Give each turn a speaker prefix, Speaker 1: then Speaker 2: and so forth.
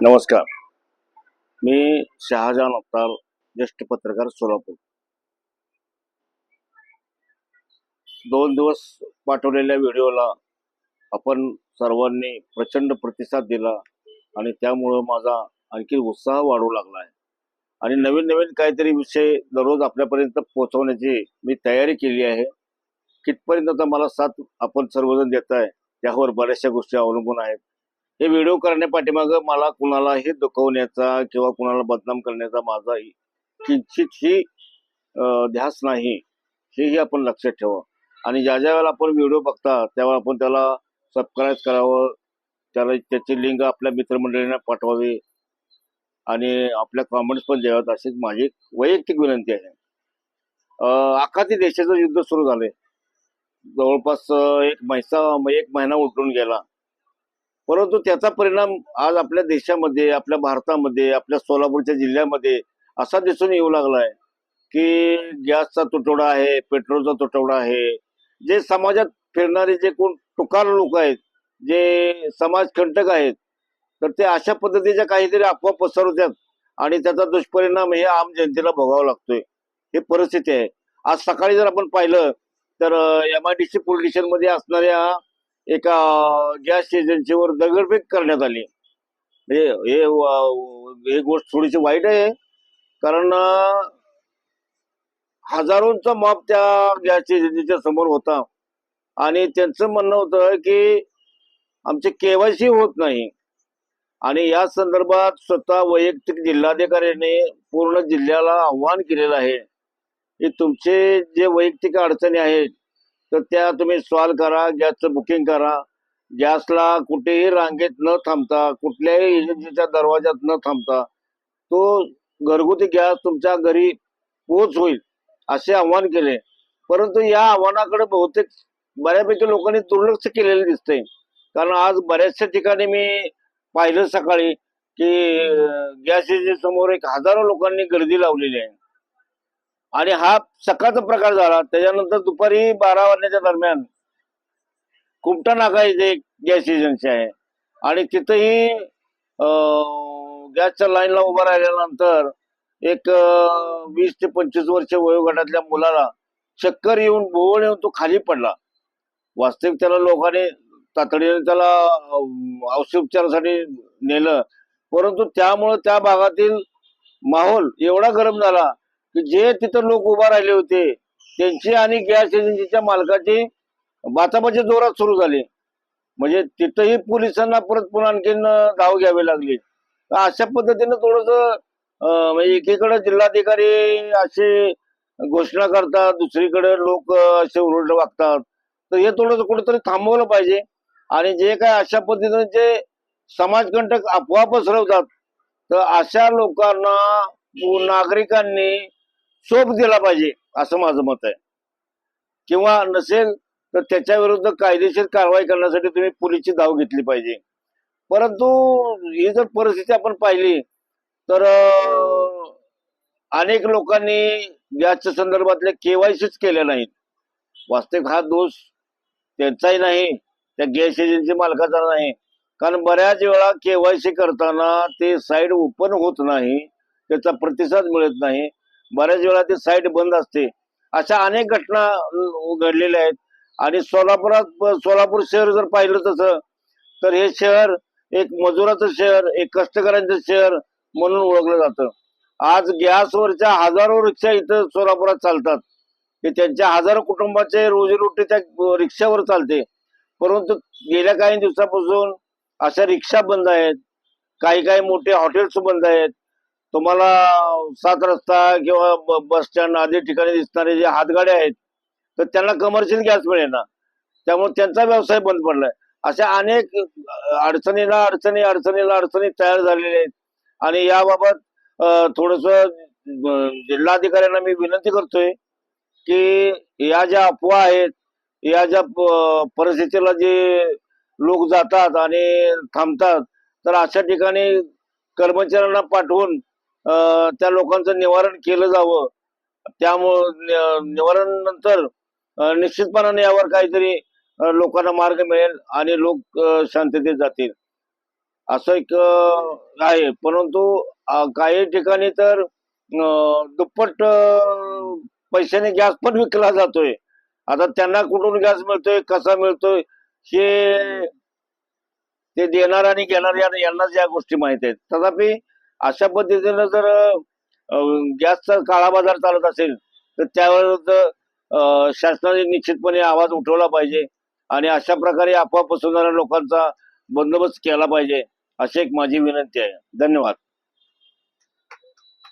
Speaker 1: नमस्कार. मी शहाजान अत्तार, ज्येष्ठ पत्रकार, सोलापूर. 2 दिवस पाठवलेल्या व्हिडिओला आपण सर्वांनी प्रचंड प्रतिसाद दिला आणि त्यामुळं माझा आणखी उत्साह वाढू लागला आहे आणि नवीन नवीन काहीतरी विषय दररोज आपल्यापर्यंत पोहोचवण्याची मी तयारी केली आहे. कितपर्यंत आता मला साथ आपण सर्वजण देताय त्यावर बऱ्याचशा गोष्टी अवलंबून आहेत. हे व्हिडिओ करण्यापाठीमागं मला कुणालाही दुखवण्याचा किंवा कुणाला बदनाम करण्याचा माझा किंचितही ध्यास नाही, हेही आपण लक्षात ठेवा. आणि ज्या ज्या वेळेला आपण व्हिडिओ बघता त्यावेळेला आपण त्याला सबस्क्राईब करावं, त्याची लिंक आपल्या मित्रमंडळींना पाठवावी आणि आपल्या कॉमेंट्स पण द्याव्यात, अशीच माझी वैयक्तिक विनंती आहे. आखाती देशाचं युद्ध सुरू झालंय. जवळपास एक महिना उलटून गेला, परंतु त्याचा परिणाम आज आपल्या देशामध्ये, आपल्या भारतामध्ये, आपल्या सोलापूरच्या जिल्ह्यामध्ये असा दिसून येऊ लागलाय की गॅसचा तुटवडा आहे, पेट्रोलचा तुटवडा आहे. जे समाजात फिरणारे जे कोण टुकार लोक आहेत, जे समाजकंटक आहेत, तर ते अशा पद्धतीच्या काहीतरी अफवा पसरवतात आणि त्याचा दुष्परिणाम हे आम जनतेला भोगावा लागतोय. ही परिस्थिती आहे. आज सकाळी जर आपण पाहिलं तर MIDC पोलीस स्टेशन मध्ये असणाऱ्या एका गॅस एजन्सीवर दगडफेक करण्यात आली. म्हणजे हे गोष्ट थोडीशी वाईट आहे, कारण हजारोंचा मॉब त्या गॅस एजन्सीच्या समोर होता आणि त्यांचं म्हणणं होतं की आमचे KYC होत नाही. आणि या संदर्भात स्वतः वैयक्तिक जिल्हाधिकाऱ्यांनी पूर्ण जिल्ह्याला आव्हान केलेलं आहे की तुमचे जे वैयक्तिक अडचणी आहेत तर त्या तुम्ही सॉल्व करा, गॅसचं बुकिंग करा. गॅसला कुठेही रांगेत न थांबता, कुठल्याही एजन्सीच्या दरवाजात न थांबता तो घरगुती गॅस तुमच्या घरी पोच होईल, असे आव्हान केले. परंतु या आव्हानाकडे बहुतेक बऱ्यापैकी लोकांनी दुर्लक्ष केलेलं दिसतंय. कारण आज बऱ्याचशा ठिकाणी मी पाहिलं सकाळी की गॅस एजन्सी समोर एक हजारो लोकांनी गर्दी लावलेली आहे आणि हा सकाळचा प्रकार झाला. त्याच्यानंतर दुपारी 12 वाजण्याच्या दरम्यान कुमटा नाका इथे एक गॅस एजन्सी आहे आणि तिथंही गॅसच्या लाईनला उभा राहिल्यानंतर एक 20 ते 25 वर्ष वयोगटातल्या मुलाला चक्कर येऊन बोळ येऊन तो खाली पडला. वास्तविक त्याला लोकांनी तातडीने त्याला औषधोपचारासाठी नेलं, परंतु त्यामुळे त्या भागातील माहोल एवढा गरम झाला की जे तिथं लोक उभा राहिले होते त्यांची आणि गॅस एजन्सीच्या मालकाची बाचाबाची जोरात सुरू झाली. म्हणजे तिथंही पोलिसांना परत पुन्हा आणखीन धाव घ्यावी लागली. तर अशा पद्धतीनं थोडस म्हणजे एकीकडे जिल्हाधिकारी असे घोषणा करतात, दुसरीकडे लोक असे उलट वागतात. तर हे थोडस कुठेतरी थांबवलं पाहिजे आणि जे काय अशा पद्धतीने जे समाजकंटक अफवा पसरवतात तर अशा लोकांना नागरिकांनी चोप दिला पाहिजे, असं माझं मत आहे. किंवा नसेल तर त्याच्या विरुद्ध कायदेशीर कारवाई करण्यासाठी तुम्ही पोलीसची धाव घेतली पाहिजे. परंतु ही जर परिस्थिती आपण पाहिली तर अनेक लोकांनी गॅसच्या संदर्भातले KYCच केले नाहीत. वास्तविक हा दोष त्यांचाही नाही, त्या गॅस एजन्सी मालकाचा नाही. कारण बऱ्याच वेळा KYC करताना ते साईड ओपन होत नाही, त्याचा प्रतिसाद मिळत नाही, बऱ्याच वेळा ते साईट बंद असते. अशा अनेक घटना घडलेल्या आहेत. आणि सोलापूर शहर जर पाहिलं तसं तर हे शहर एक मजुराचं शहर, एक कष्टकऱ्यांचं शहर म्हणून ओळखलं जातं. आज गॅसवरच्या हजारो रिक्षा इथं सोलापुरात चालतात की त्यांच्या हजारो कुटुंबाचे रोजीरोटी त्या रिक्षावर चालते. परंतु गेल्या काही दिवसापासून अशा रिक्षा बंद आहेत, काही काही मोठे हॉटेल्स बंद आहेत. तुम्हाला 7 रस्ता किंवा बस स्टँड आदी ठिकाणी दिसणारे जे हातगाड्या आहेत तर त्यांना कमर्शियल गॅस मिळेना, त्यामुळे त्यांचा व्यवसाय बंद पडलाय. अशा अनेक अडचणी तयार झालेल्या आहेत. आणि याबाबत थोडस जिल्हाधिकाऱ्यांना मी विनंती करतोय की या ज्या अफवा आहेत, या ज्या परिस्थितीला जे लोक जातात आणि थांबतात तर अशा ठिकाणी कर्मचाऱ्यांना पाठवून त्या लोकांचं निवारण केलं जावं. त्यामुळं निवारण नंतर निश्चितपणाने यावर काहीतरी लोकांना मार्ग मिळेल आणि लोक शांततेत जातील. असं एक आहे. परंतु काही ठिकाणी तर दुप्पट पैशाने गॅस पण विकला जातोय. आता त्यांना कुठून गॅस मिळतोय, कसा मिळतोय हे ते देणार आणि घेणार यांनाच या गोष्टी माहित आहेत. तथापि अशा पद्धतीनं जर गॅसचा काळा बाजार चालत असेल तर त्यावर शासनाने निश्चितपणे आवाज उठवला पाहिजे आणि अशा प्रकारे अफवा पसरवणाऱ्या लोकांचा बंदोबस्त केला पाहिजे, अशी एक माझी विनंती आहे. धन्यवाद.